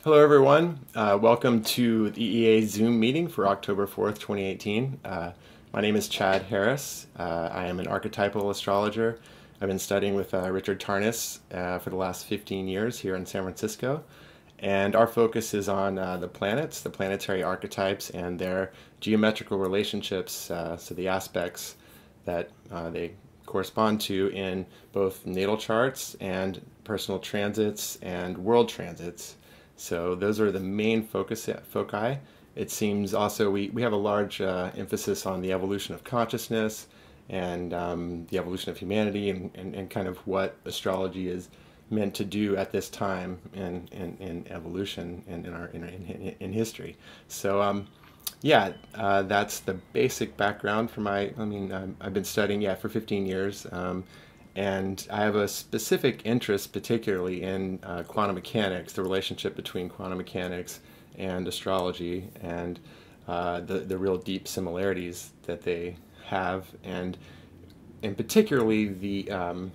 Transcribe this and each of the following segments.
Hello everyone, welcome to the EA Zoom meeting for October 4th, 2018. My name is Chad Harris. I am an archetypal astrologer. I've been studying with Richard Tarnas for the last 15 years here in San Francisco. And our focus is on the planets, the planetary archetypes, and their geometrical relationships, so the aspects that they correspond to in both natal charts and personal transits and world transits. So those are the main foci. It seems also we have a large emphasis on the evolution of consciousness and the evolution of humanity and kind of what astrology is meant to do at this time in evolution and in history. So yeah, that's the basic background for I've been studying, for 15 years. And I have a specific interest particularly in quantum mechanics, the relationship between quantum mechanics and astrology, and the real deep similarities that they have, and particularly the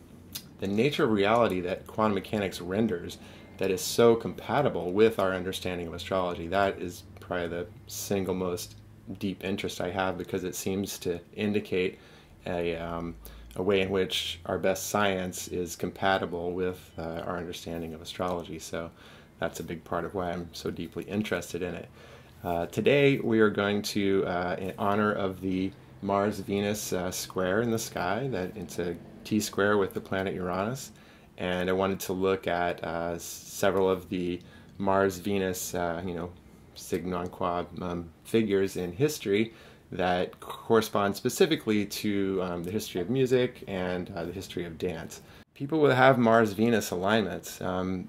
nature of reality that quantum mechanics renders that is so compatible with our understanding of astrology. That is probably the single most deep interest I have, because it seems to indicate a way in which our best science is compatible with our understanding of astrology. So that's a big part of why I'm so deeply interested in it. Today we are going to, in honor of the Mars-Venus square in the sky, that it's a T-square with the planet Uranus, and I wanted to look at several of the Mars-Venus, sig non qua figures in history that correspond specifically to the history of music and the history of dance. People who have Mars-Venus alignments,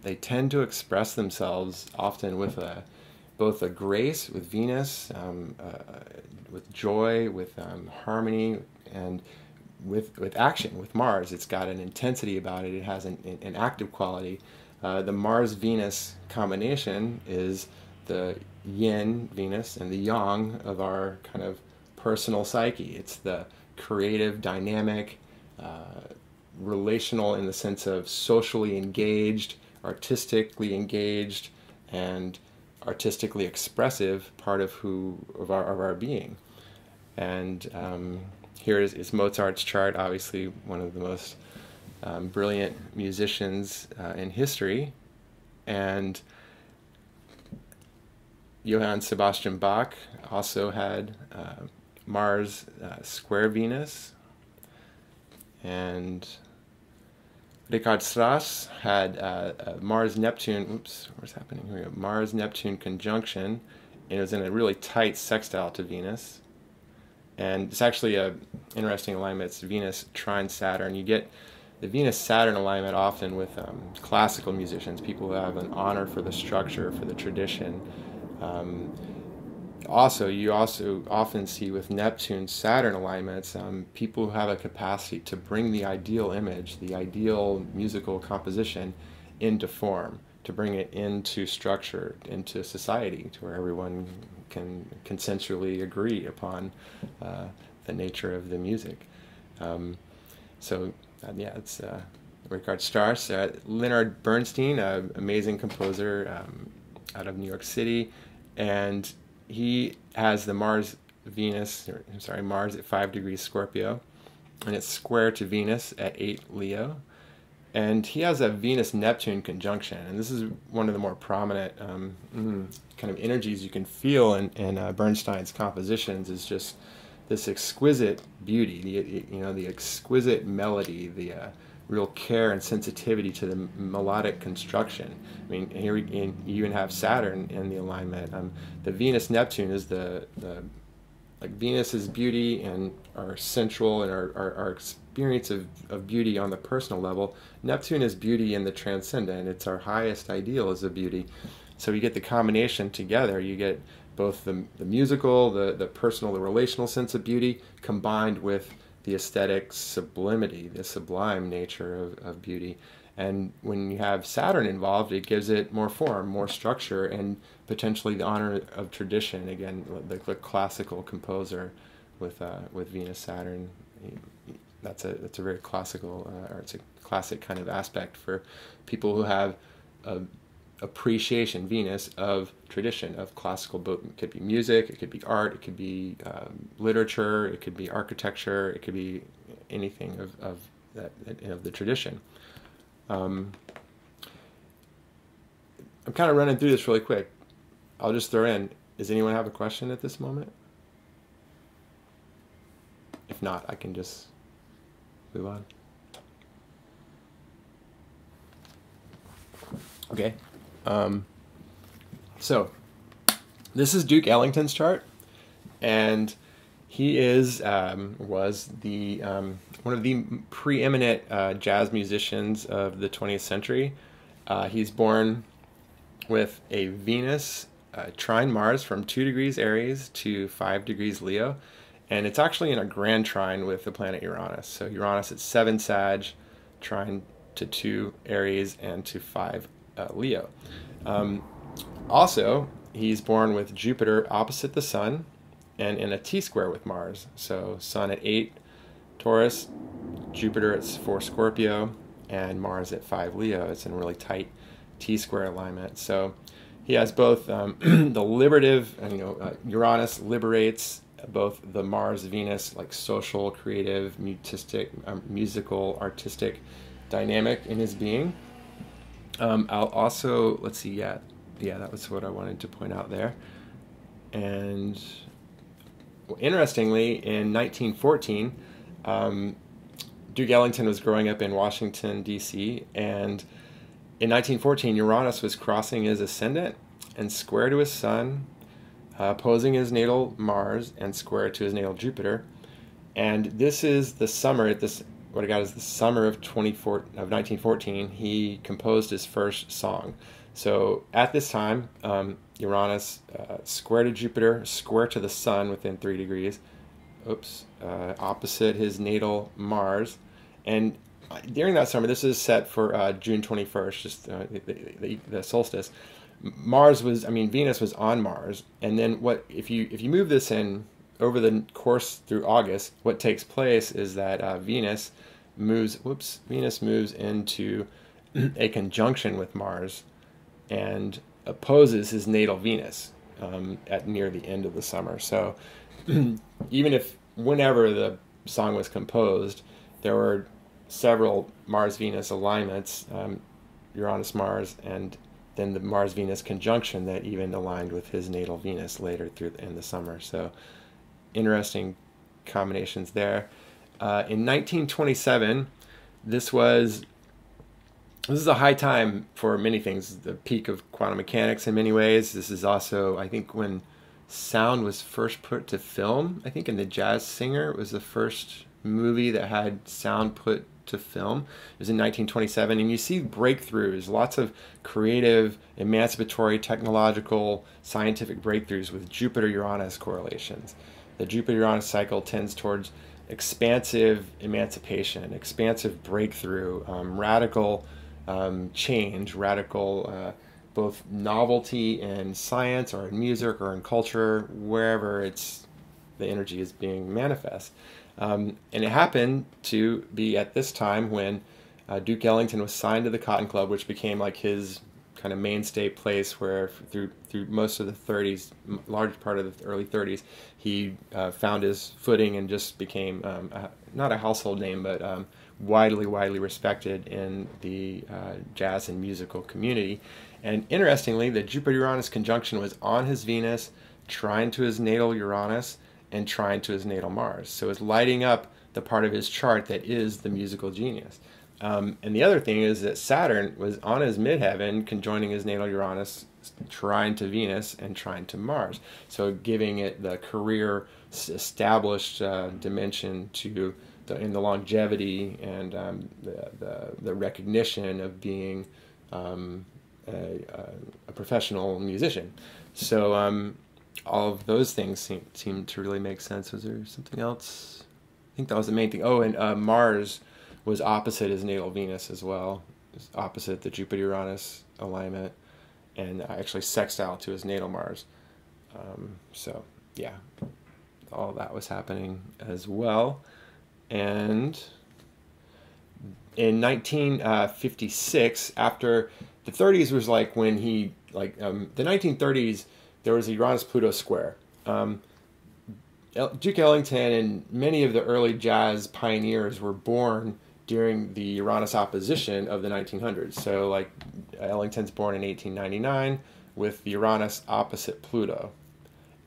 they tend to express themselves often with both a grace with Venus, with joy, with harmony, and with action with Mars. It's got an intensity about it. It has an active quality. The Mars-Venus combination is the yin Venus and the yang of our kind of personal psyche. It's the creative, dynamic, relational in the sense of socially engaged, artistically engaged, and artistically expressive part of our being. And here is Mozart's chart, obviously one of the most brilliant musicians in history, and Johann Sebastian Bach also had Mars square Venus, and Richard Strauss had Mars-Neptune, Mars-Neptune conjunction, and it was in a really tight sextile to Venus. And it's actually an interesting alignment. It's Venus trine Saturn. You get the Venus-Saturn alignment often with classical musicians, people who have an honor for the structure, for the tradition. You also often see with Neptune-Saturn alignments people who have a capacity to bring the ideal image, the ideal musical composition into form, to bring it into structure, into society, to where everyone can consensually agree upon the nature of the music. It's Richard Strauss. Leonard Bernstein, an amazing composer out of New York City, and he has the Mars at 5 degrees Scorpio, and it's square to Venus at 8 Leo. And he has a Venus-Neptune conjunction, and this is one of the more prominent kind of energies you can feel in Bernstein's compositions, is just this exquisite beauty, the exquisite melody, the real care and sensitivity to the melodic construction. I mean, here you even have Saturn in the alignment. The Venus-Neptune is like Venus's beauty and our sensual and our experience of beauty on the personal level. Neptune is beauty in the transcendent. It's our highest ideals of beauty. So you get the combination together. You get both the musical, the personal, the relational sense of beauty, combined with the aesthetic sublimity, the sublime nature of beauty. And when you have Saturn involved, it gives it more form, more structure, and potentially the honor of tradition. Again, the classical composer with Venus Saturn, that's a very classical, or it's a classic kind of aspect for people who have a appreciation, Venus, of tradition, of classical book. It could be music, it could be art, it could be literature, it could be architecture, it could be anything of the tradition. I'm kind of running through this really quick. I'll just throw in, does anyone have a question at this moment? If not, I can just move on. Okay. So this is Duke Ellington's chart, and he is was the one of the preeminent jazz musicians of the 20th century. He's born with a Venus trine Mars from 2 degrees Aries to 5 degrees Leo, and it's actually in a grand trine with the planet Uranus. So Uranus at 7 Sag, trine to 2 Aries and to 5 Leo. Also, he's born with Jupiter opposite the Sun and in a T-square with Mars. So Sun at 8 Taurus, Jupiter at 4 Scorpio, and Mars at 5 Leo. It's in a really tight T-square alignment. So he has both the liberative, Uranus liberates both the Mars-Venus, like social, creative, mutistic, musical, artistic dynamic in his being. I'll also, let's see, yeah, that was what I wanted to point out there. And well, interestingly, in 1914, Duke Ellington was growing up in Washington, D.C., and in 1914, Uranus was crossing his ascendant and square to his Sun, opposing his natal Mars and square to his natal Jupiter. And this is the summer, what I got is the summer of 1914, he composed his first song. So at this time, Uranus square to Jupiter, square to the Sun within 3 degrees, opposite his natal Mars. And during that summer, this is set for June 21st, just the solstice. Venus was on Mars, and then if you move this in over the course through August, what takes place is that Venus moves into a conjunction with Mars and opposes his natal Venus at near the end of the summer. So even whenever the song was composed, there were several Mars-Venus alignments, Uranus-Mars, and then the Mars-Venus conjunction that even aligned with his natal Venus later in the summer. So interesting combinations there. In 1927, this is a high time for many things, the peak of quantum mechanics in many ways. This is also, I think, when sound was first put to film. I think in The Jazz Singer, it was the first movie that had sound put to film. It was in 1927, and you see breakthroughs, lots of creative, emancipatory, technological, scientific breakthroughs with Jupiter-Uranus correlations. The Jupiter-Uranus cycle tends towards expansive emancipation, expansive breakthrough, radical change, radical both novelty in science or in music or in culture, wherever the energy is being manifest. And it happened to be at this time when Duke Ellington was signed to the Cotton Club, which became like his kind of mainstay place where through most of the 30s, large part of the early 30s, he found his footing and just became not a household name, but widely respected in the jazz and musical community. And interestingly, the Jupiter-Uranus conjunction was on his Venus, trine to his natal Uranus, and trine to his natal Mars. So it's lighting up the part of his chart that is the musical genius. And the other thing is that Saturn was on his midheaven, conjoining his natal Uranus, trine to Venus, and trine to Mars. So giving it the career established dimension to in the longevity and the recognition of being a professional musician. So all of those things seem to really make sense. Was there something else? I think that was the main thing. Oh, and Mars was opposite his natal Venus as well. It was opposite the Jupiter-Uranus alignment, and actually sextile to his natal Mars. So yeah, all that was happening as well. And in 1956, after the 30s was like when he, the 1930s, there was a Uranus-Pluto square. Duke Ellington and many of the early jazz pioneers were born during the Uranus opposition of the 1900s. So like Ellington's born in 1899 with the Uranus opposite Pluto.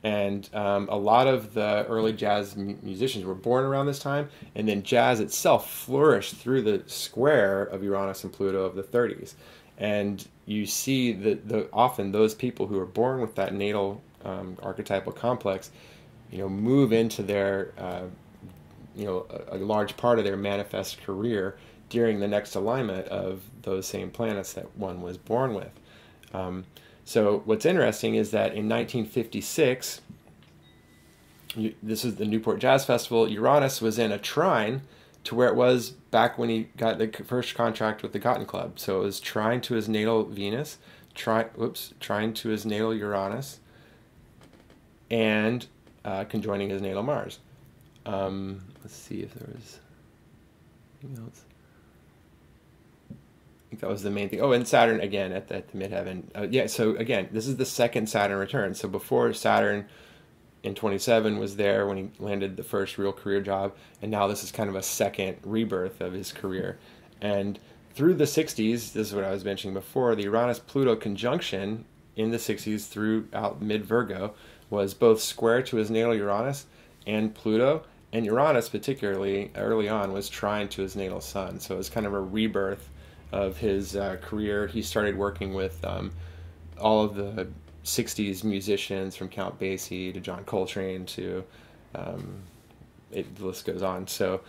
And a lot of the early jazz musicians were born around this time, and then jazz itself flourished through the square of Uranus and Pluto of the 30s. And you see that often those people who are born with that natal archetypal complex, move into their, a large part of their manifest career during the next alignment of those same planets that one was born with. So what's interesting is that in 1956, this is the Newport Jazz Festival, Uranus was in a trine to where it was back when he got the first contract with the Cotton Club. So it was trine to his natal Venus, trine to his natal Uranus, and conjoining his natal Mars. Let's see if there was anything else. I think that was the main thing. Oh, and Saturn again at the midheaven. Yeah, so again, this is the second Saturn return. So before Saturn in 27 was there when he landed the first real career job, and now this is kind of a second rebirth of his career. And through the 60s, this is what I was mentioning before, the Uranus-Pluto conjunction in the 60s throughout mid-Virgo was both square to his natal Uranus and Pluto, and Uranus particularly early on was trine to his natal Sun. So it was kind of a rebirth of his career. He started working with all of the 60s musicians from Count Basie to John Coltrane to the list goes on. So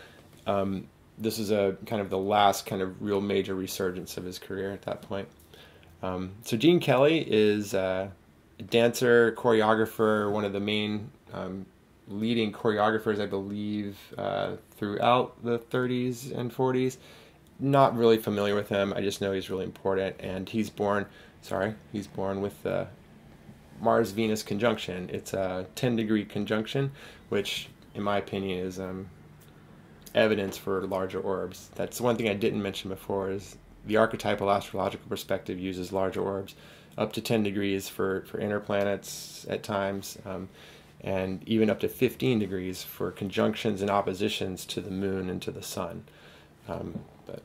this is a kind of the last kind of real major resurgence of his career at that point. So Gene Kelly is a dancer, choreographer, one of the main leading choreographers, I believe, throughout the 30s and 40s. Not really familiar with him. I just know he's really important, and he's born with Mars-Venus conjunction. It's a 10-degree conjunction, which, in my opinion, is evidence for larger orbs. That's one thing I didn't mention before, is the archetypal astrological perspective uses larger orbs up to 10 degrees for inner planets at times, and even up to 15 degrees for conjunctions and oppositions to the moon and to the sun. But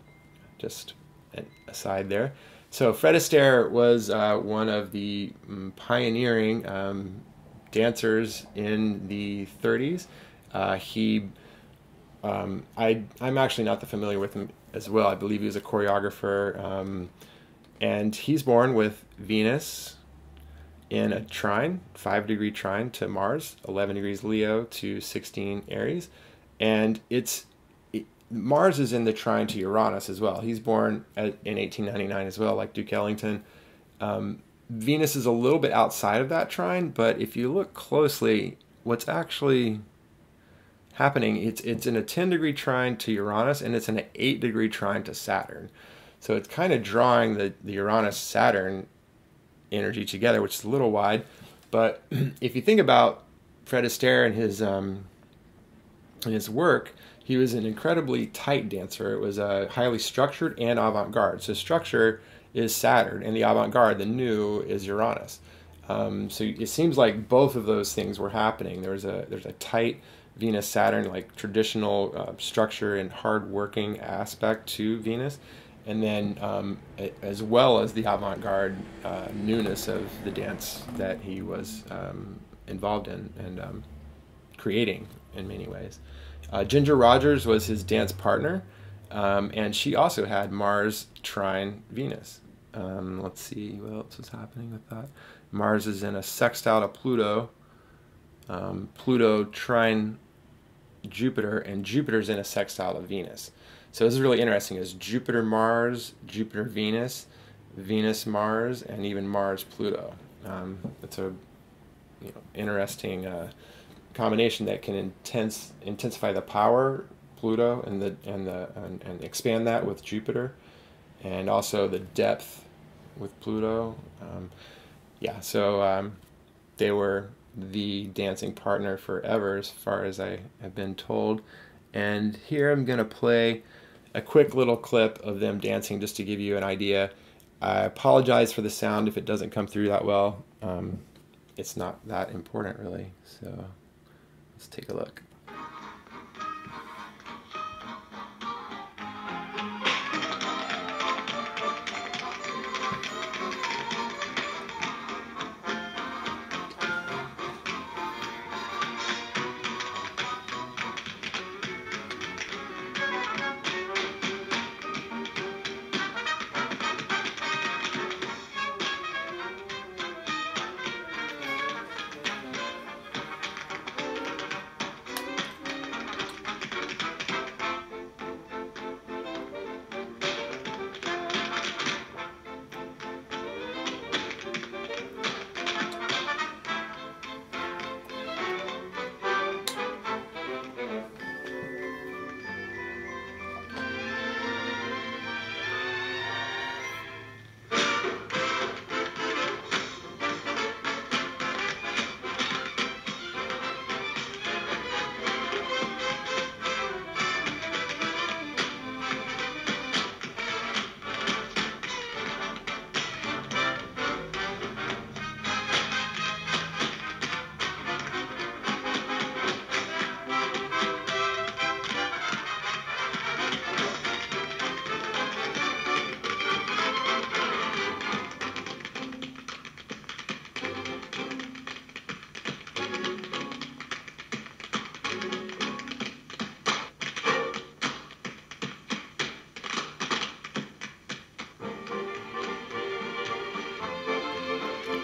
just an aside there. So Fred Astaire was one of the pioneering dancers in the 30s. I'm actually not that familiar with him as well. I believe he was a choreographer, and he's born with Venus in a trine, 5-degree trine to Mars, 11 degrees Leo to 16 Aries, and Mars is in the trine to Uranus as well. He's born in 1899 as well, like Duke Ellington. Venus is a little bit outside of that trine, but if you look closely, what's actually happening, it's in a 10-degree trine to Uranus, and it's in an 8-degree trine to Saturn. So it's kind of drawing the Uranus-Saturn energy together, which is a little wide. But if you think about Fred Astaire and his work, he was an incredibly tight dancer. It was highly structured and avant-garde. So structure is Saturn, and the avant-garde, the new, is Uranus. So it seems like both of those things were happening. There's a tight Venus-Saturn, like traditional structure and hard-working aspect to Venus, and then as well as the avant-garde newness of the dance that he was involved in and creating in many ways. Ginger Rogers was his dance partner, and she also had Mars trine Venus. Let's see what else was happening with that. Mars is in a sextile to Pluto, Pluto trine Jupiter, and Jupiter's in a sextile to Venus. So this is really interesting. It's Jupiter Mars, Jupiter Venus, Venus Mars, and even Mars Pluto. It's a interesting combination that can intensify the power Pluto and expand that with Jupiter, and also the depth with Pluto. So they were the dancing partner forever, as far as I have been told. And here I'm going to play a quick little clip of them dancing just to give you an idea. I apologize for the sound if it doesn't come through that well. It's not that important really, so let's take a look.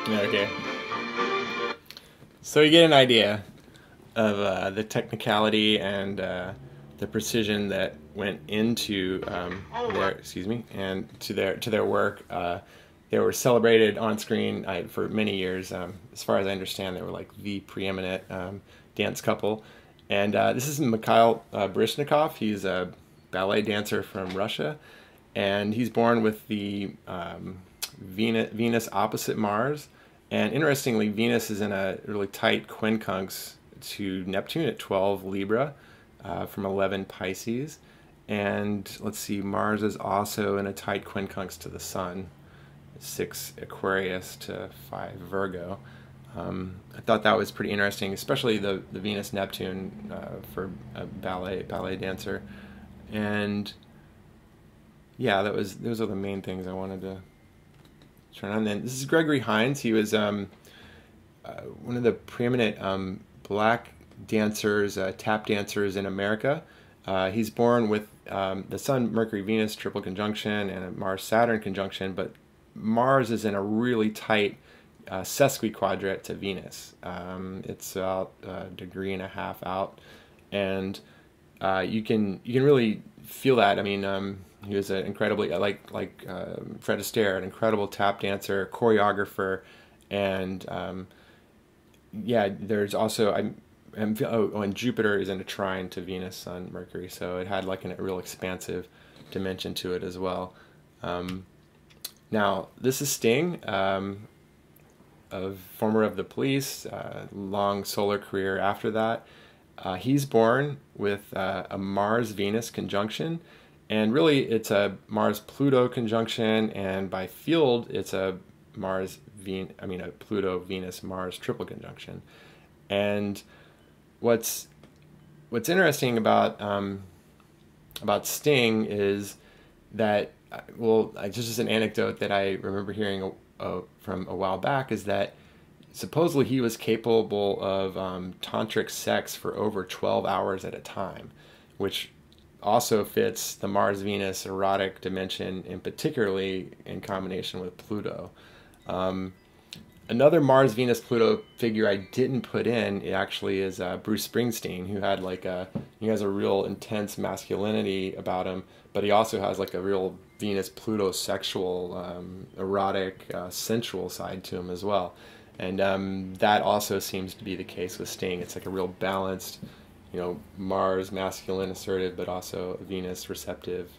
Okay. So you get an idea of the technicality and the precision that went into their work. They were celebrated on screen for many years. As far as I understand, they were like the preeminent dance couple. And this is Mikhail Baryshnikov. He's a ballet dancer from Russia, and he's born with the Venus opposite Mars. And interestingly, Venus is in a really tight quincunx to Neptune at 12 Libra from 11 Pisces. And let's see, Mars is also in a tight quincunx to the Sun, 6 Aquarius to 5 Virgo. I thought that was pretty interesting, especially the Venus-Neptune for a ballet dancer. And yeah, those are the main things I wanted to turn on. Then this is Gregory Hines. He was one of the preeminent black dancers, tap dancers in America. He's born with the Sun, Mercury, Venus triple conjunction and a Mars, Saturn conjunction, but Mars is in a really tight sesquiquadrate to Venus. It's about 1.5 degrees out, and you can really feel that. I mean, he was an incredibly like Fred Astaire, an incredible tap dancer, choreographer, and yeah. There's also and Jupiter is in a trine to Venus, Sun, Mercury, so it had like a real expansive dimension to it as well. Now this is Sting, former of the Police, long solar career after that. He's born with a Mars-Venus conjunction. And really, it's a Mars-Pluto conjunction, and by field, it's a Pluto-Venus-Mars triple conjunction. And what's interesting about Sting is that, just as an anecdote that I remember hearing from a while back, is that supposedly he was capable of tantric sex for over 12 hours at a time, which also fits the Mars-Venus erotic dimension, and particularly in combination with Pluto. Another Mars-Venus-Pluto figure I didn't put in, it actually is Bruce Springsteen, who had he has a real intense masculinity about him, but he also has like a real Venus-Pluto sexual, erotic, sensual side to him as well. And that also seems to be the case with Sting. It's like a real balanced, Mars, masculine, assertive, but also Venus, receptive,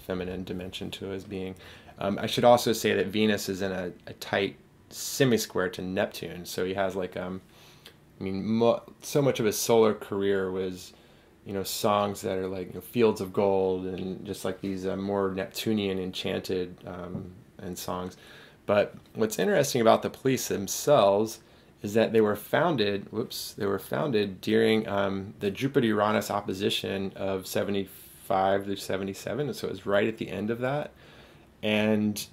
feminine dimension to his being. I should also say that Venus is in a tight semi-square to Neptune, so he has so much of his solar career was, songs that are like Fields of Gold and just like these more Neptunian enchanted and songs. But what's interesting about the Police themselves is that they were founded, during the Jupiter-Uranus opposition of 75 to 77, so it was right at the end of that. And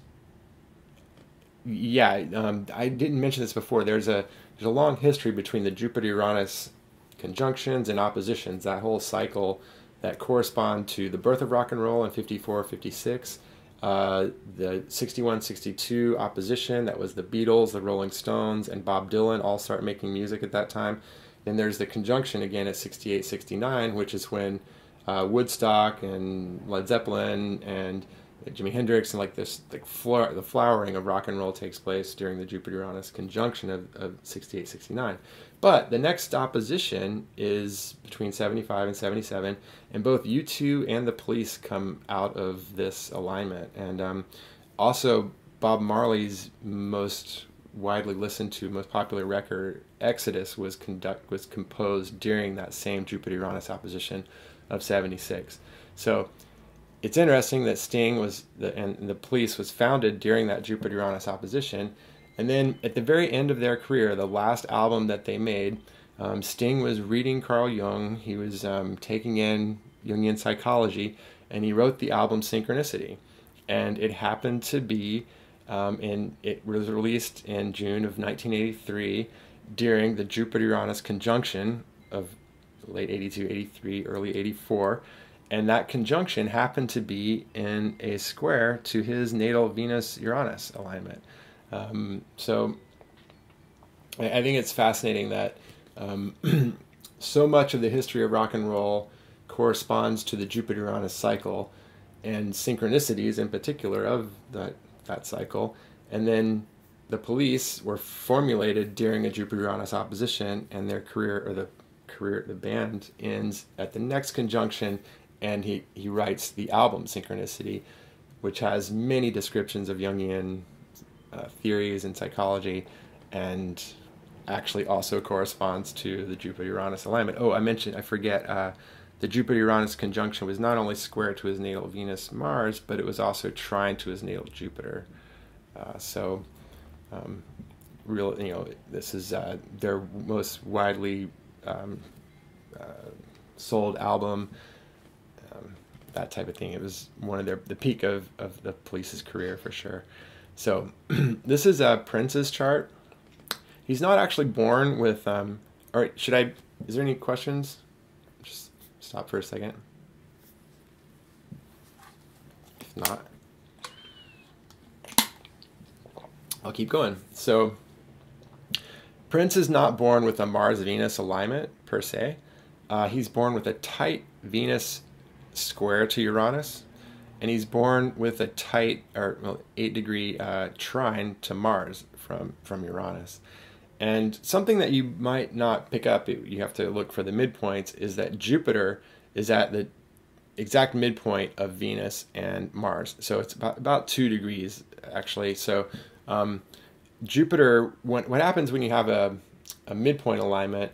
yeah, I didn't mention this before. There's a long history between the Jupiter-Uranus conjunctions and oppositions, that whole cycle that correspond to the birth of rock and roll in 54, 56. The 61, 62 opposition, that was the Beatles, the Rolling Stones, and Bob Dylan all start making music at that time. Then there's the conjunction again at 68, 69, which is when Woodstock and Led Zeppelin and Jimi Hendrix and like this, like the flowering of rock and roll takes place during the Jupiter-Uranus conjunction of 68, 69. But the next opposition is between 75 and 77, and both U2 and the Police come out of this alignment. And also Bob Marley's most widely listened to, most popular record, Exodus, was composed during that same Jupiter-Uranus opposition of 76. So it's interesting that Sting and the Police was founded during that Jupiter-Uranus opposition. And then at the very end of their career, the last album that they made, Sting was reading Carl Jung. He was taking in Jungian psychology, and he wrote the album Synchronicity. And it happened to be, it was released in June of 1983 during the Jupiter-Uranus conjunction of late 82, 83, early 84. And that conjunction happened to be in a square to his natal Venus-Uranus alignment. So I think it's fascinating that so much of the history of rock and roll corresponds to the Jupiter-Uranus cycle and synchronicities in particular of that cycle. And then the Police were formulated during a Jupiter-Uranus opposition, and their the band ends at the next conjunction, and he writes the album Synchronicity, which has many descriptions of Jungian theories and psychology, and actually also corresponds to the Jupiter-Uranus alignment. Oh, I forget, the Jupiter-Uranus conjunction was not only square to his natal Venus-Mars, but it was also trine to his natal Jupiter. This is their most widely sold album, that type of thing. It was one of the peak of the Police's career for sure. So this is Prince's chart. He's not actually born with, all right, is there any questions? Just stop for a second. If not, I'll keep going. So Prince is not born with a Mars-Venus alignment per se. He's born with a tight Venus square to Uranus, and he's born with a tight 8-degree trine to Mars from Uranus. And something that you might not pick up, you have to look for the midpoints, is that Jupiter is at the exact midpoint of Venus and Mars. So it's about 2 degrees actually. So Jupiter, what happens when you have a midpoint alignment,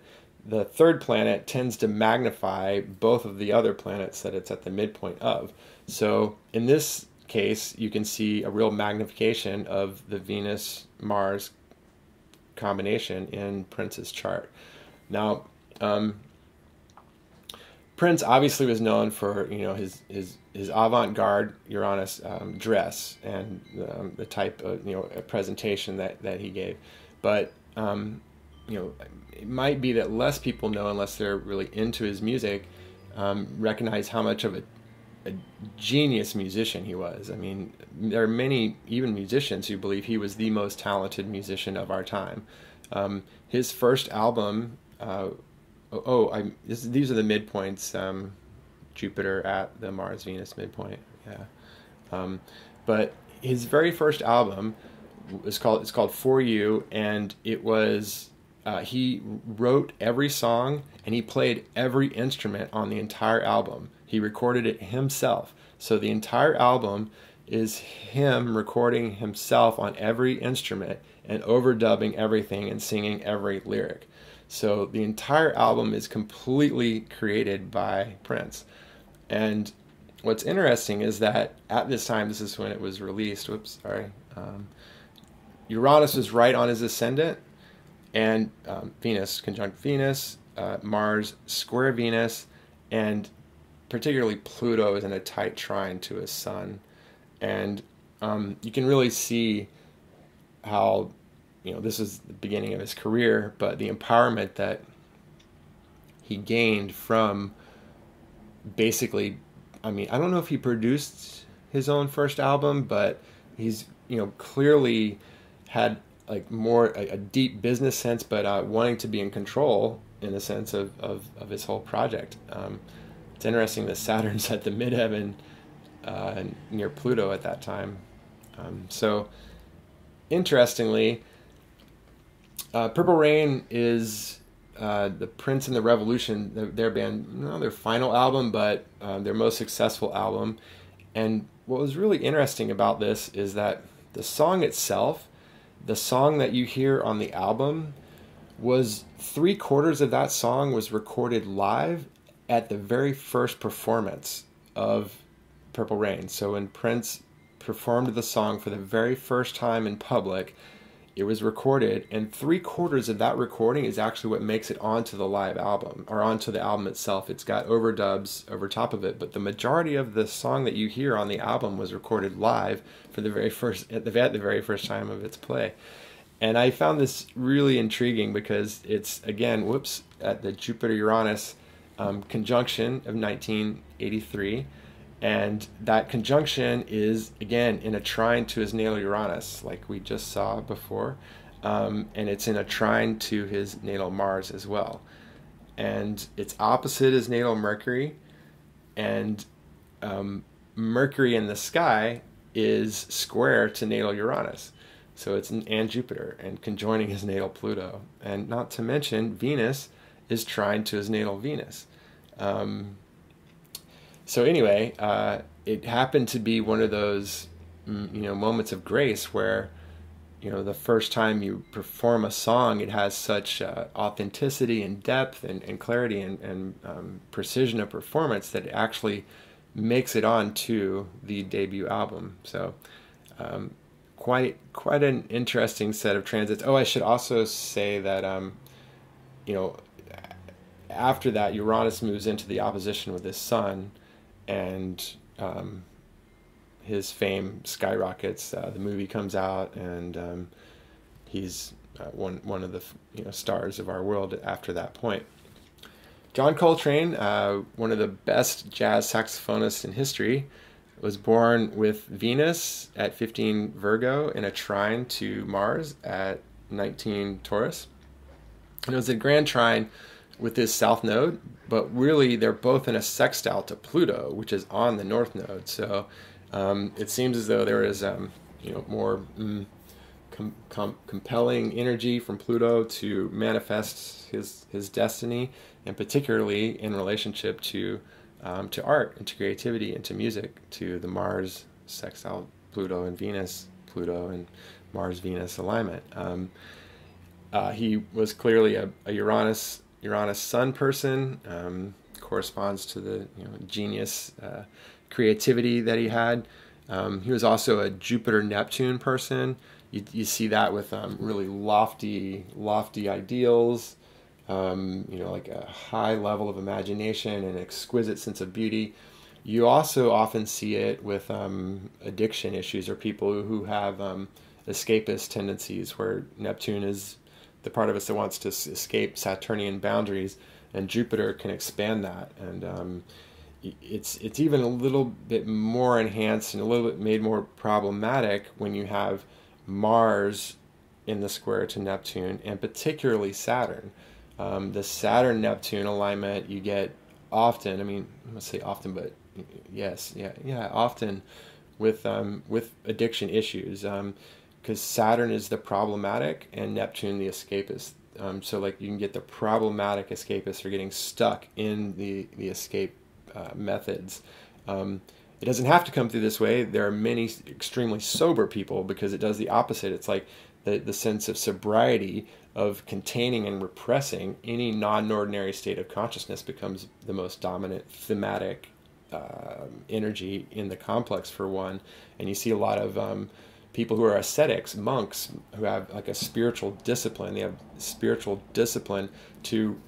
the third planet tends to magnify both of the other planets that it's at the midpoint of. So in this case, you can see a real magnification of the Venus-Mars combination in Prince's chart. Now, Prince obviously was known for his avant-garde Uranus dress and the type of presentation that he gave, but it might be that less people know, unless they're really into his music, recognize how much of a genius musician he was. I mean, there are many even musicians who believe he was the most talented musician of our time. His first album, these are the midpoints, Jupiter at the Mars-Venus midpoint, yeah. But his very first album it's called For You, and it was, he wrote every song and he played every instrument on the entire album. He recorded it himself. So the entire album is him recording himself on every instrument and overdubbing everything and singing every lyric. So the entire album is completely created by Prince. And what's interesting is that at this time, this is when it was released. Whoops, sorry. Uranus was right on his ascendant, and Venus conjunct Venus, Mars square Venus, and particularly Pluto is in a tight trine to his sun. And you can really see how, this is the beginning of his career, but the empowerment that he gained from basically, I don't know if he produced his own first album, but he's, clearly had like more a deep business sense, but wanting to be in control in the sense of his whole project. It's interesting that Saturn's at the midheaven near Pluto at that time. So interestingly, Purple Rain is the Prince and the Revolution, their band, not their final album, but their most successful album. And what was really interesting about this is that the song itself, the song that you hear on the album, was 3/4 of that song was recorded live at the very first performance of Purple Rain. So when Prince performed the song for the very first time in public, it was recorded, and 3/4 of that recording is actually what makes it onto the live album, or onto the album itself. It's got overdubs over top of it, but the majority of the song that you hear on the album was recorded live for the very first, at the very first time of its play. And I found this really intriguing because it's, again, at the Jupiter-Uranus conjunction of 1983. And that conjunction is, again, in a trine to his natal Uranus, like we just saw before. And it's in a trine to his natal Mars as well. And it's opposite his natal Mercury. And Mercury in the sky is square to natal Uranus. So it's and Jupiter, and conjoining his natal Pluto. And not to mention, Venus is trine to his natal Venus. So anyway, it happened to be one of those, moments of grace where, the first time you perform a song, it has such authenticity and depth and clarity and precision of performance that it actually makes it onto the debut album. So quite an interesting set of transits. Oh, I should also say that, after that, Uranus moves into the opposition with his sun, and his fame skyrockets. The movie comes out, and he's one of the stars of our world after that point. John Coltrane, one of the best jazz saxophonists in history, was born with Venus at 15 Virgo in a trine to Mars at 19 Taurus. And it was a grand trine with his south node, but really they're both in a sextile to Pluto, which is on the north node. So it seems as though there is more compelling energy from Pluto to manifest his destiny, and particularly in relationship to art and to creativity and to music, to the Mars sextile Pluto and Venus, Pluto and Mars Venus alignment. He was clearly a Uranus Sun person, corresponds to the genius creativity that he had. He was also a Jupiter Neptune person. You see that with really lofty ideals, like a high level of imagination and exquisite sense of beauty. You also often see it with addiction issues, or people who have escapist tendencies, where Neptune is the part of us that wants to escape Saturnian boundaries, and Jupiter can expand that. And it's even a little bit more enhanced and a little bit made more problematic when you have Mars in the square to Neptune, and particularly Saturn. The Saturn-Neptune alignment you get often, I must say often, but yes, often with addiction issues. Because Saturn is the problematic and Neptune the escapist. So like you can get the problematic escapists are getting stuck in the escape methods. It doesn't have to come through this way. There are many extremely sober people, because it does the opposite. It's like the sense of sobriety, of containing and repressing any non-ordinary state of consciousness, becomes the most dominant thematic energy in the complex for one, and you see a lot of people who are ascetics, monks, who have like a spiritual discipline. They have spiritual discipline to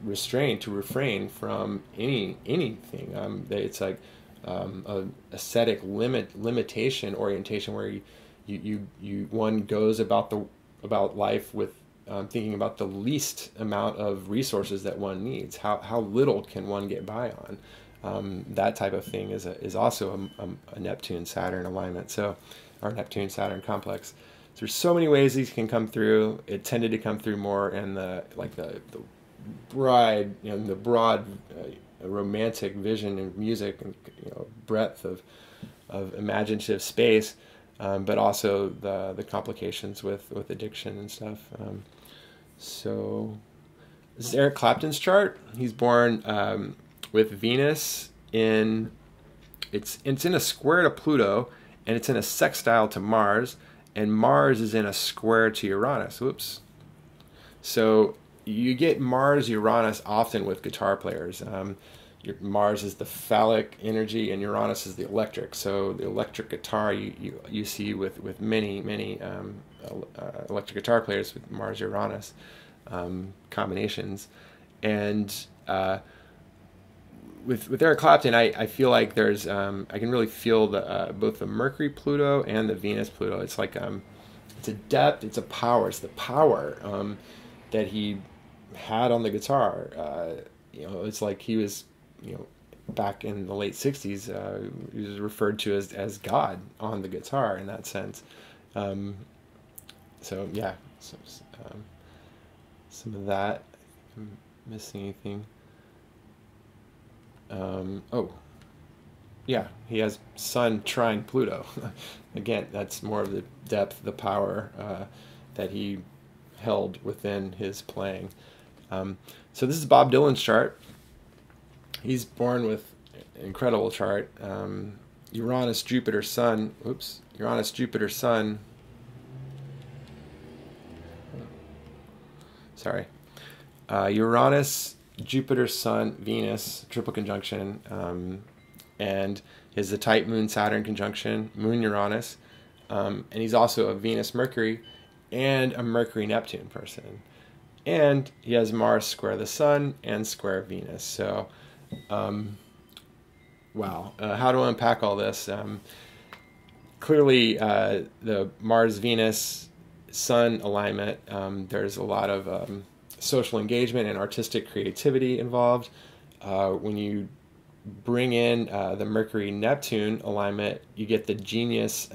refrain from anything. It's like a ascetic limitation orientation where one goes about life with thinking about the least amount of resources that one needs. How little can one get by on? That type of thing is also a Neptune-Saturn alignment. So, our Neptune-Saturn complex. So there's so many ways these can come through. It tended to come through more in the broad romantic vision and music and breadth of imaginative space, but also the complications with addiction and stuff. So this is Eric Clapton's chart. He's born with Venus it's in a square to Pluto, and it's in a sextile to Mars, and Mars is in a square to Uranus. Whoops. So you get Mars-Uranus often with guitar players. Mars is the phallic energy, and Uranus is the electric. So the electric guitar you see with many electric guitar players with Mars-Uranus combinations. And with Eric Clapton, I feel like there's I can really feel both the Mercury Pluto and the Venus Pluto. It's like it's a depth, it's a power, it's the power that he had on the guitar. It's like he was back in the late '60s. He was referred to as God on the guitar in that sense. So yeah, some of that. I'm missing anything? Oh, yeah, he has Sun trine Pluto. Again, that's more of the depth, the power that he held within his playing. So this is Bob Dylan's chart. He's born with an incredible chart. Uranus, Jupiter, Sun. Oops, Uranus, Jupiter, Sun. Sorry. Uranus, Jupiter, Sun, Venus, triple conjunction, and is a tight Moon-Saturn conjunction, Moon-Uranus, and he's also a Venus-Mercury and a Mercury-Neptune person. And he has Mars square the Sun and square Venus. So, wow. How to unpack all this? Clearly, the Mars-Venus-Sun alignment, there's a lot of social engagement and artistic creativity involved. When you bring in the Mercury-Neptune alignment, you get the genius,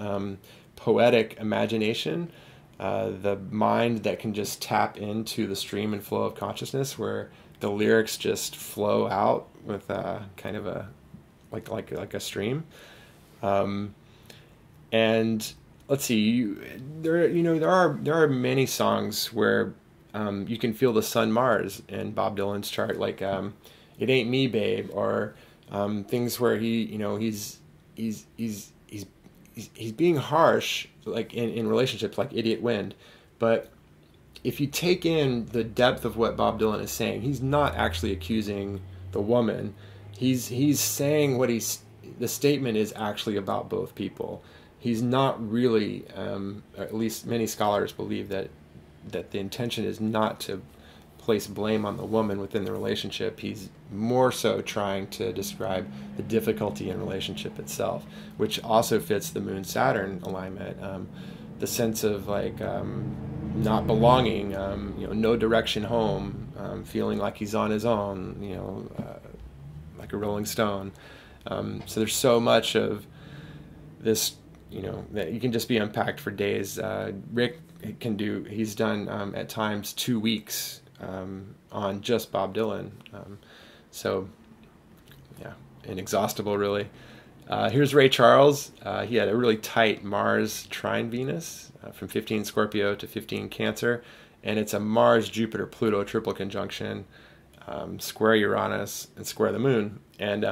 poetic imagination, the mind that can just tap into the stream and flow of consciousness, where the lyrics just flow out with kind of a like a stream. And let's see, there are many songs where you can feel the Sun Mars in Bob Dylan's chart, like "It Ain't Me, Babe," or things where he's being harsh, like in relationships, like "Idiot Wind." But if you take in the depth of what Bob Dylan is saying, he's not actually accusing the woman. He's saying the statement is actually about both people. He's not really, or at least many scholars believe that the intention is not to place blame on the woman within the relationship. He's more so trying to describe the difficulty in relationship itself, which also fits the Moon-Saturn alignment. The sense of like not belonging, no direction home, feeling like he's on his own, like a Rolling Stone. So there's so much of this, that you can just be unpacked for days. Rick he's done at times 2 weeks on just Bob Dylan. So yeah, inexhaustible really. Here's Ray Charles. He had a really tight Mars trine Venus from 15 Scorpio to 15 Cancer, and it's a Mars Jupiter Pluto triple conjunction, square Uranus and square the Moon. And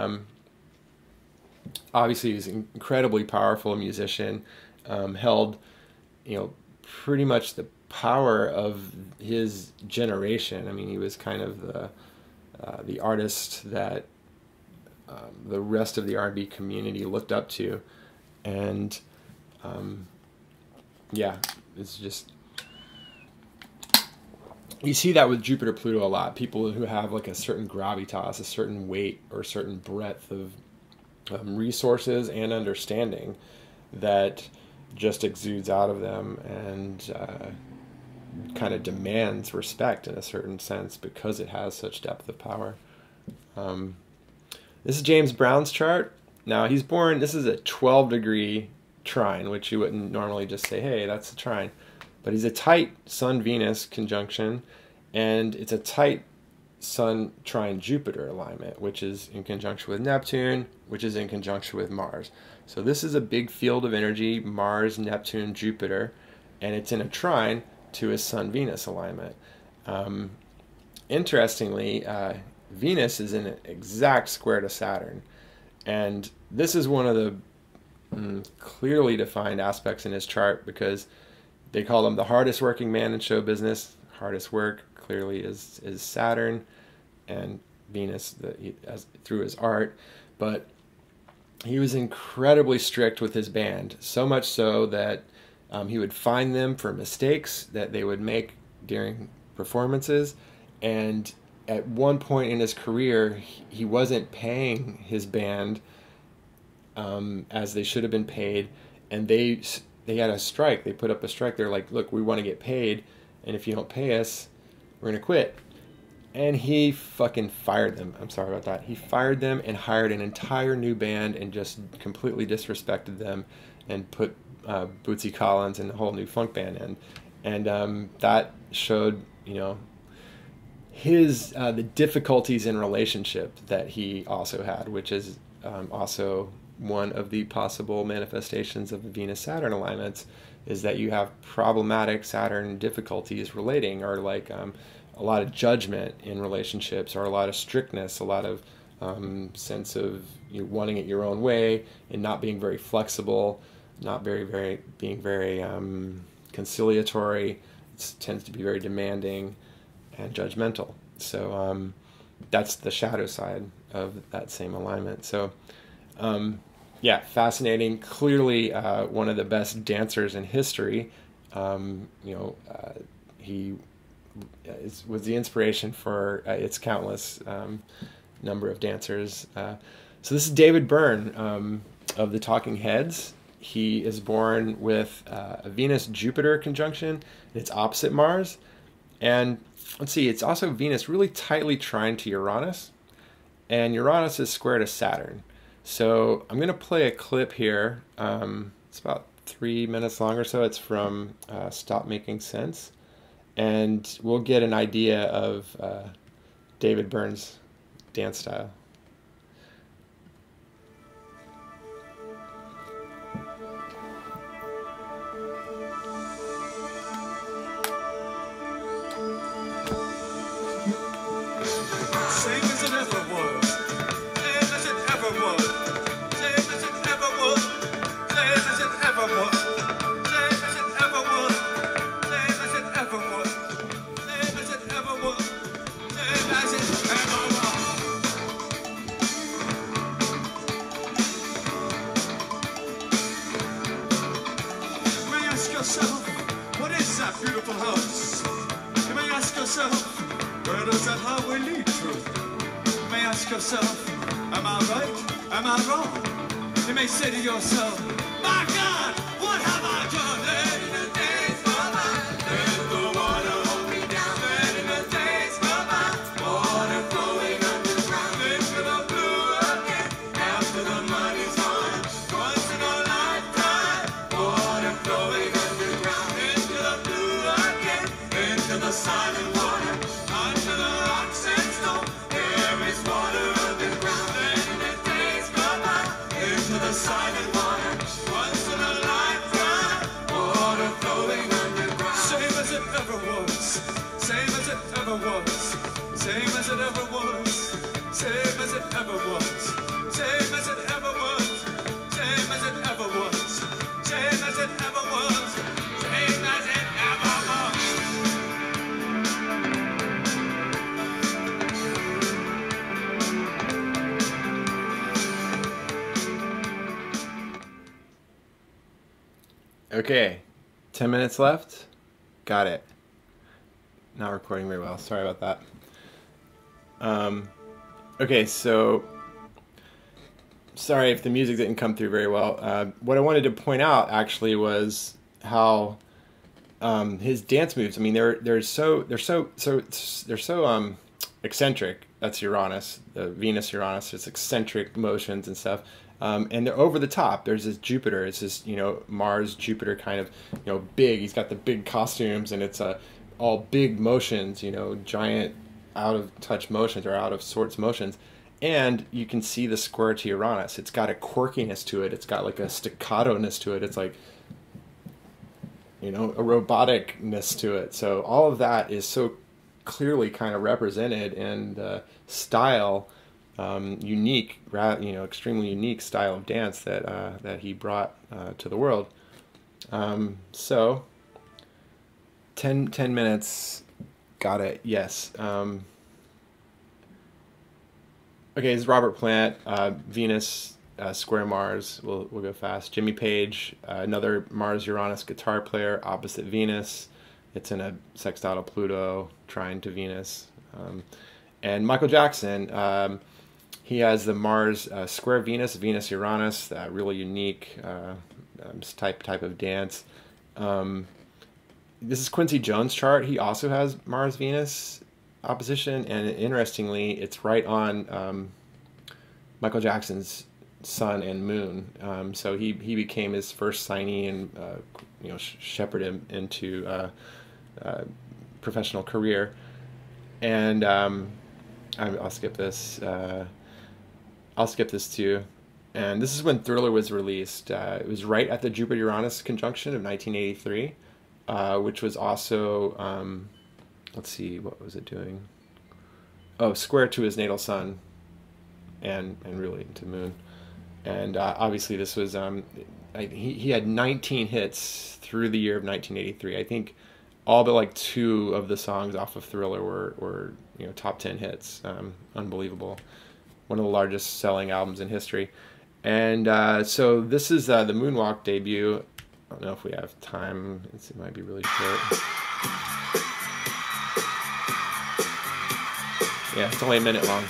obviously he's an incredibly powerful musician, held pretty much the power of his generation. I mean, he was kind of the artist that the rest of the R&B community looked up to. And yeah, it's just, you see that with Jupiter Pluto a lot. People who have like a certain gravitas, a certain weight, or a certain breadth of resources and understanding that just exudes out of them, and kind of demands respect in a certain sense because it has such depth of power. This is James Brown's chart. Now he's born, this is a 12-degree trine, which you wouldn't normally just say, hey, that's a trine. But he's a tight Sun-Venus conjunction, and it's a tight Sun-trine-Jupiter alignment, which is in conjunction with Neptune, which is in conjunction with Mars. So this is a big field of energy, Mars, Neptune, Jupiter, and it's in a trine to his Sun-Venus alignment. Interestingly, Venus is in an exact square to Saturn, and this is one of the clearly defined aspects in his chart, because they call him the hardest working man in show business. Hardest work clearly is Saturn and Venus through his art, but he was incredibly strict with his band, so much so that he would fine them for mistakes that they would make during performances. And at one point in his career, he wasn't paying his band as they should have been paid, and they had a strike. They put up a strike. They're like, look, we want to get paid, and if you don't pay us, we're going to quit. And he fucking fired them. I'm sorry about that. He fired them and hired an entire new band and just completely disrespected them and put Bootsy Collins and the whole new funk band in. And that showed, you know, his the difficulties in relationship that he also had, which is also one of the possible manifestations of the Venus-Saturn alignments, is that you have problematic Saturn difficulties relating, or like a lot of judgment in relationships, or a lot of strictness, a lot of sense of wanting it your own way and not being very flexible, not being very conciliatory. It tends to be very demanding and judgmental. So that's the shadow side of that same alignment. So yeah, fascinating. Clearly one of the best dancers in history. He was the inspiration for its countless number of dancers. So this is David Byrne of the Talking Heads. He is born with a Venus-Jupiter conjunction. It's opposite Mars. And let's see, it's also Venus really tightly trine to Uranus. And Uranus is square to Saturn. So I'm going to play a clip here. It's about 3 minutes long or so. It's from Stop Making Sense. And we'll get an idea of David Byrne's dance style. Okay, 10 minutes left. Got it. Not recording very well. Sorry about that. Okay, so sorry if the music didn't come through very well. What I wanted to point out actually was how his dance moves. I mean, they're so eccentric. That's Uranus, the Venus Uranus. It's eccentric motions and stuff. And they're over the top. There's this Jupiter. It's this, Mars, Jupiter kind of, big. He's got the big costumes, and it's all big motions, giant out of touch motions or out of sorts motions. And you can see the square to Uranus. It's got a quirkiness to it. It's got like a staccato-ness to it. It's like, a roboticness to it. So all of that is so clearly kind of represented in the style, unique, extremely unique style of dance that he brought to the world. So 10 minutes, got it. Yes. Okay, this is Robert Plant, Venus, square Mars. We'll go fast. Jimmy Page, another Mars-Uranus guitar player, opposite Venus. It's in a sextile to Pluto, trine to Venus. And Michael Jackson, he has the Mars square Venus, Venus-Uranus, that really unique type of dance. This is Quincy Jones' chart. He also has Mars-Venus opposition, and interestingly, it's right on Michael Jackson's sun and moon. So he became his first signee and shepherded him into professional career. And I'll skip this. I'll skip this too. And this is when Thriller was released. It was right at the Jupiter-Uranus conjunction of 1983, which was also, let's see, what was it doing? Oh, square to his natal sun and really to moon. And obviously this was, he had 19 hits through the year of 1983. I think all but like 2 of the songs off of Thriller were top 10 hits. Unbelievable. One of the largest selling albums in history. And so this is the Moonwalk Debut. I don't know if we have time. It might be really short. Yeah, it's only a minute long.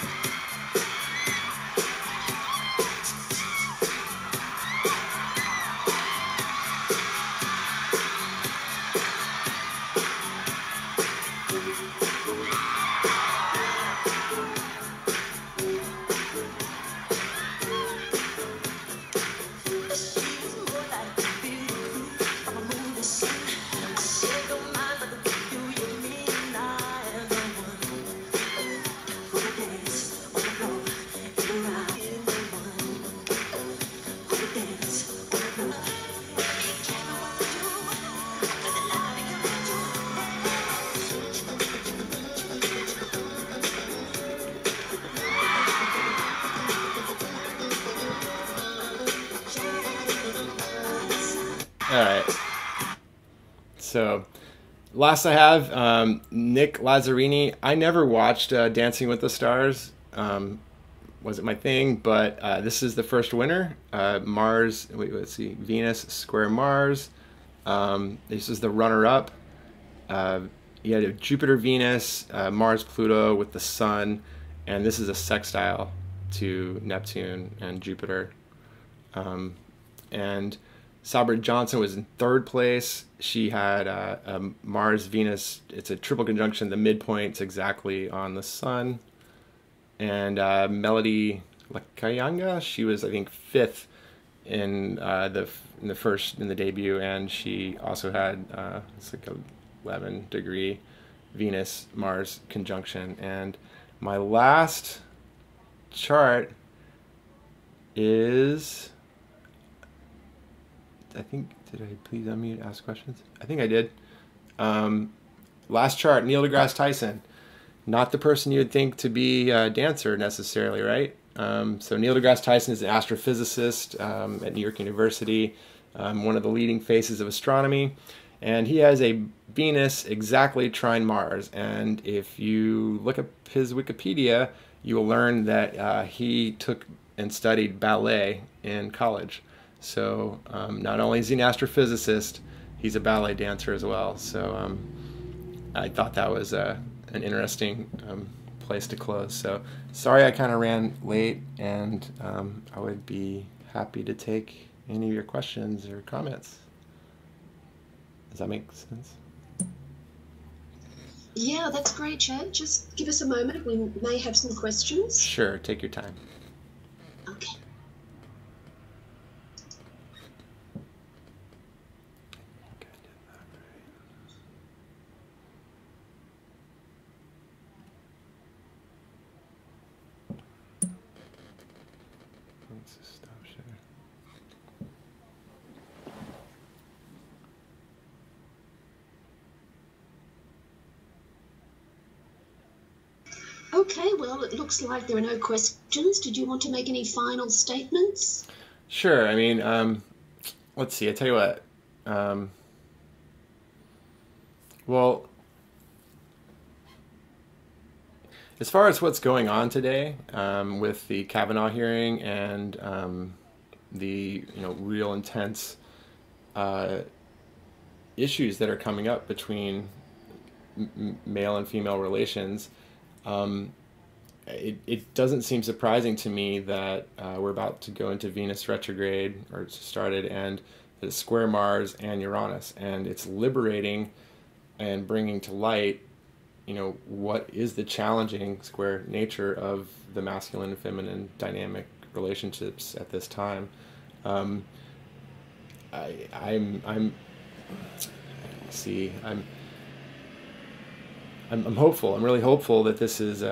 All right. So, last I have, Nick Lazzarini. I never watched Dancing with the Stars. Wasn't my thing, but this is the first winner. Mars, wait, let's see, Venus square Mars. This is the runner-up. You had a Jupiter, Venus, Mars, Pluto with the Sun, and this is a sextile to Neptune and Jupiter. And Sabra Johnson was in 3rd place. She had Mars, Venus. It's a triple conjunction. The midpoint's exactly on the Sun. And Melody Lacayanga, she was, I think, 5th in the debut, and she also had it's like a 11-degree Venus Mars conjunction. And my last chart is, I think, did I please unmute, ask questions? I think I did. Last chart, Neil deGrasse Tyson. Not the person you would think to be a dancer necessarily, right? So Neil deGrasse Tyson is an astrophysicist at New York University, one of the leading faces of astronomy. And he has a Venus exactly trine Mars. And if you look up his Wikipedia, you will learn that he took and studied ballet in college. So not only is he an astrophysicist, he's a ballet dancer as well. So I thought that was an interesting place to close. So sorry I kind of ran late, and I would be happy to take any of your questions or comments. Does that make sense? Yeah, that's great, Chad. Just give us a moment. We may have some questions. Sure, take your time. Okay. Okay, well, it looks like there are no questions. Did you want to make any final statements? Sure. I mean, let's see. I tell you what. Well, as far as what's going on today with the Kavanaugh hearing and the real intense issues that are coming up between male and female relations. It doesn't seem surprising to me that we're about to go into Venus retrograde, or it's started, and it's square Mars and Uranus, and it's liberating and bringing to light, what is the challenging square nature of the masculine and feminine dynamic relationships at this time. I'm hopeful. I'm really hopeful that this is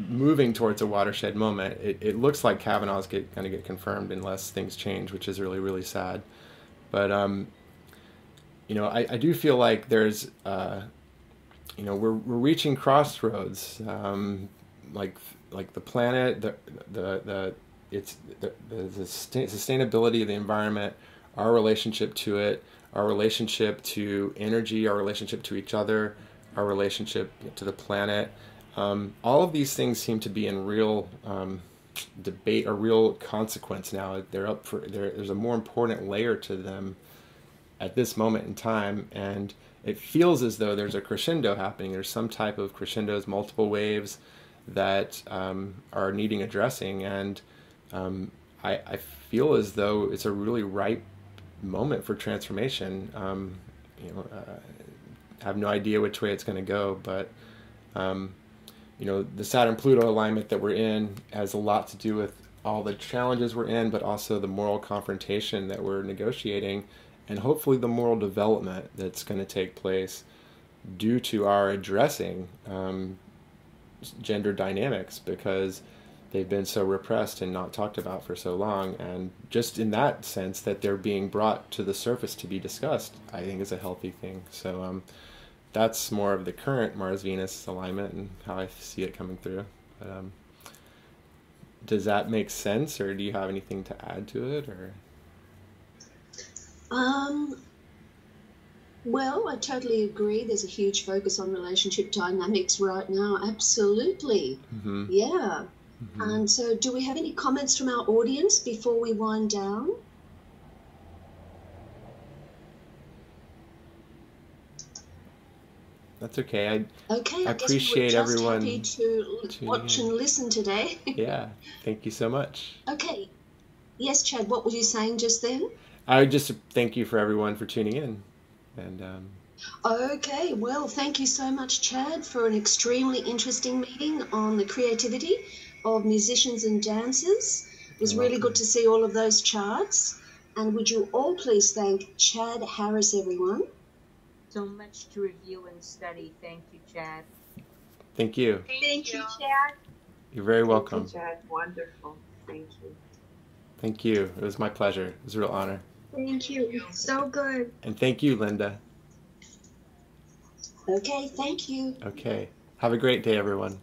moving towards a watershed moment. It looks like Kavanaugh's going to get confirmed unless things change, which is really, really sad. But I do feel like there's we're reaching crossroads. Like the planet, the sustainability of the environment, our relationship to it, our relationship to energy, our relationship to each other, our relationship to the planet. All of these things seem to be in real debate or real consequence now. They're up for there's a more important layer to them at this moment in time, and it feels as though there's a crescendo happening. There's some type of crescendos, multiple waves that are needing addressing, and I feel as though it's a really ripe moment for transformation. I have no idea which way it's going to go, but the Saturn-Pluto alignment that we're in has a lot to do with all the challenges we're in, but also the moral confrontation that we're negotiating, and hopefully the moral development that's going to take place due to our addressing gender dynamics, because they've been so repressed and not talked about for so long. And just in that sense that they're being brought to the surface to be discussed, I think is a healthy thing. So that's more of the current Mars-Venus alignment and how I see it coming through. But, does that make sense, or do you have anything to add to it? Or well, I totally agree. There's a huge focus on relationship dynamics right now. Absolutely. Mm-hmm. Yeah. Mm-hmm. And so do we have any comments from our audience before we wind down? That's okay. I guess appreciate we were just everyone happy to watch and listen today. Yeah, thank you so much. Okay. Yes, Chad, what were you saying just then? I just thank you for everyone for tuning in. And Okay, well, thank you so much, Chad, for an extremely interesting meeting on the creativity of musicians and dancers. It was really good to see all of those charts. And would you all please thank Chad Harris, everyone? So much to review and study. Thank you, Chad. Thank you. Thank you, Chad. You're very welcome. Thank you, Chad. Wonderful. Thank you. Thank you. It was my pleasure. It was a real honor. Thank you. So good. And thank you, Linda. Okay, thank you. Okay. Have a great day, everyone.